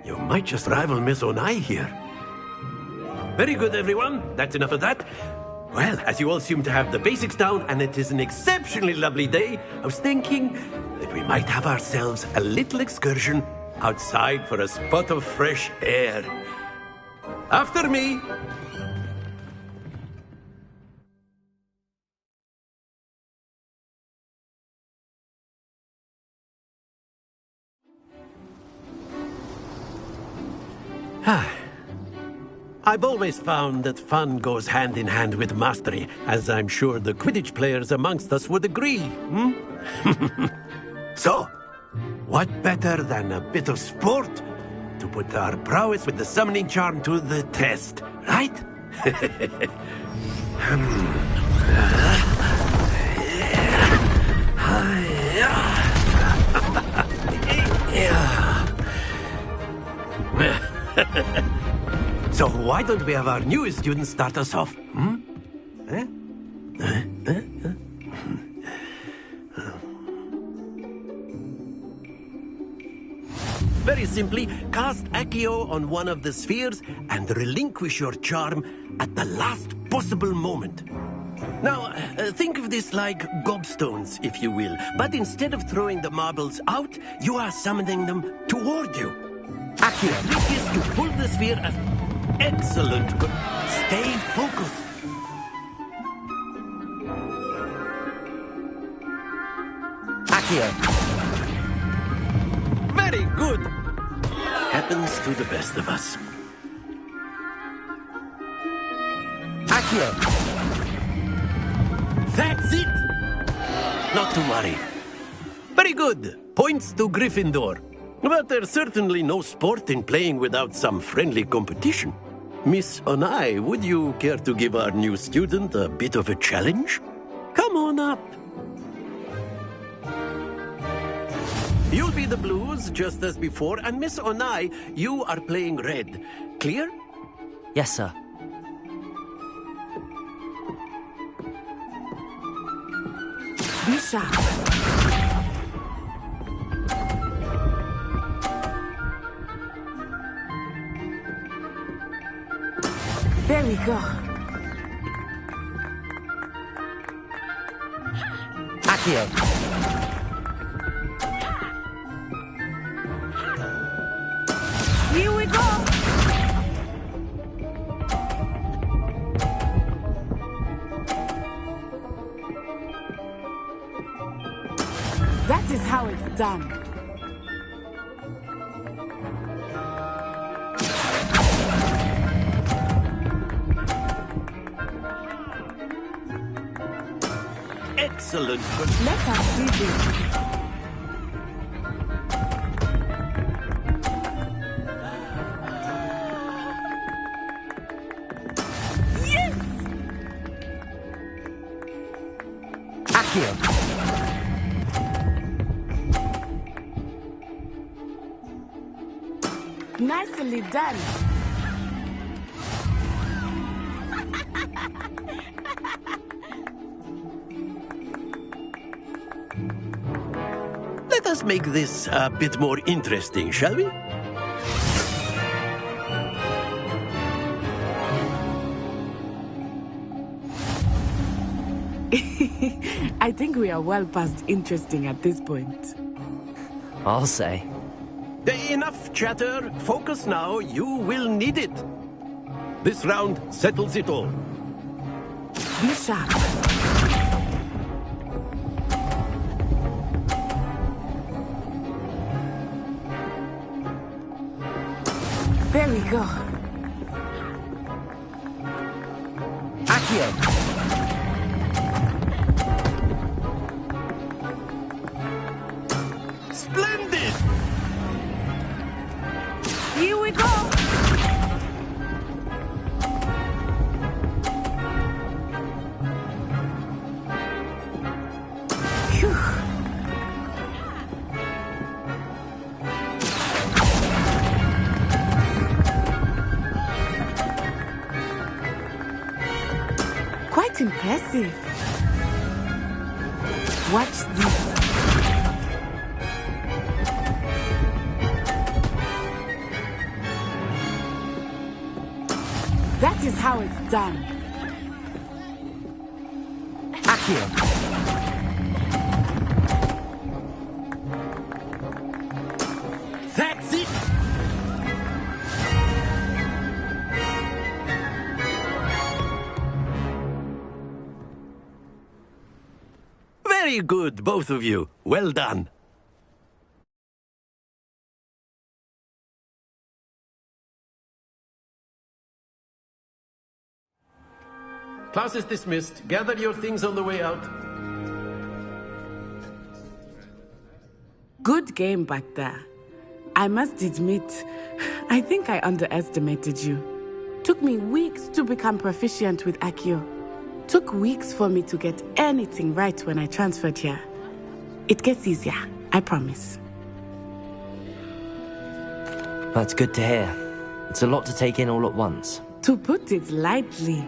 You might just rival Miss Onai here. Very good, everyone. That's enough of that. Well, as you all seem to have the basics down, and it is an exceptionally lovely day, I was thinking that we might have ourselves a little excursion outside for a spot of fresh air. After me! I've always found that fun goes hand in hand with mastery, as I'm sure the Quidditch players amongst us would agree. So, what better than a bit of sport to put our prowess with the summoning charm to the test, right? So why don't we have our newest student start us off? Very simply, cast Accio on one of the spheres and relinquish your charm at the last possible moment. Now, think of this like gobstones, if you will, but instead of throwing the marbles out, you are summoning them toward you. Accio, the trick is to pull the sphere as... Excellent. Stay focused. Accio! Very good. Happens to the best of us. Accio! That's it! Not to worry. Very good. Points to Gryffindor. But there's certainly no sport in playing without some friendly competition. Miss Onai, would you care to give our new student a bit of a challenge? Come on up. You'll be the blues, just as before, and Miss Onai, you are playing red. Clear? Yes, sir. Be sharp. There we go. Accio! Here we go. That is how it's done. Excellent. Let us see this. Yes! Accio! Nicely done. Let us make this a bit more interesting, shall we? I think we are well past interesting at this point. I'll say. Enough chatter. Focus now. You will need it. This round settles it all. Be sharp. There we go. Accio! Splendid! Here we go. Phew. quite impressive. Watch this. That is how it's done. Accio! That's it! Very good, both of you. Well done. Class is dismissed. Gather your things on the way out. Good game back there. I must admit, I think I underestimated you. Took me weeks to become proficient with Accio. Took weeks for me to get anything right when I transferred here. It gets easier, I promise. That's good to hear. It's a lot to take in all at once. To put it lightly,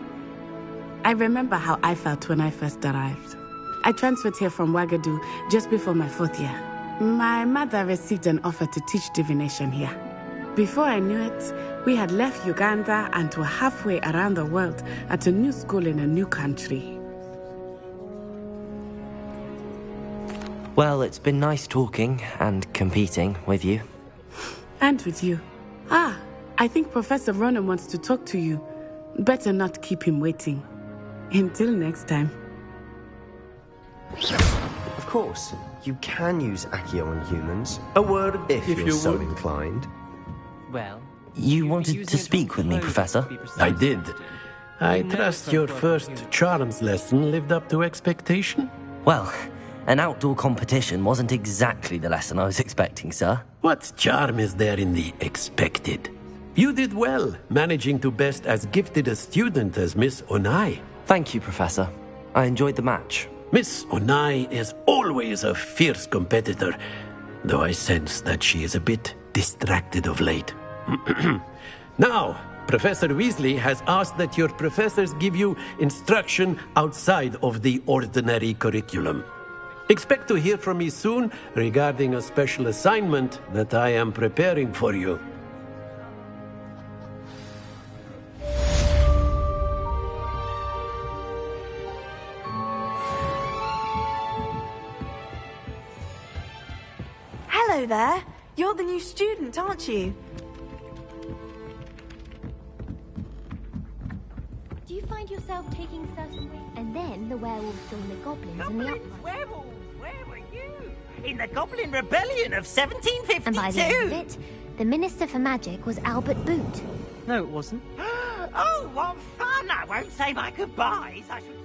I remember how I felt when I first arrived. I transferred here from Ouagadougou just before my 4th year. My mother received an offer to teach divination here. Before I knew it, we had left Uganda and were halfway around the world at a new school in a new country. Well, it's been nice talking and competing with you. And with you. I think Professor Ronan wants to talk to you. Better not keep him waiting. Until next time. Of course, you can use Accio on humans. A word, if you you're so would. inclined. Well, you wanted to speak with me, Professor? I did. I trust your first charms lesson lived up to expectation? Well, an outdoor competition wasn't exactly the lesson I was expecting, sir. What charm is there in the expected? You did well, managing to best as gifted a student as Miss Onai. Thank you, Professor. I enjoyed the match. Miss Onai is always a fierce competitor, though I sense that she is a bit distracted of late. Now, Professor Weasley has asked that your professors give you instruction outside of the ordinary curriculum. Expect to hear from me soon regarding a special assignment that I am preparing for you. Hello there. You're the new student, aren't you? Do you find yourself taking certain ways? And then the werewolves join the goblins in the uprising. Werewolves, where were you? In the Goblin Rebellion of 1752! And by the end of it, the Minister for Magic was Albert Boot. No, it wasn't. Oh, what fun! I won't say my goodbyes. I should...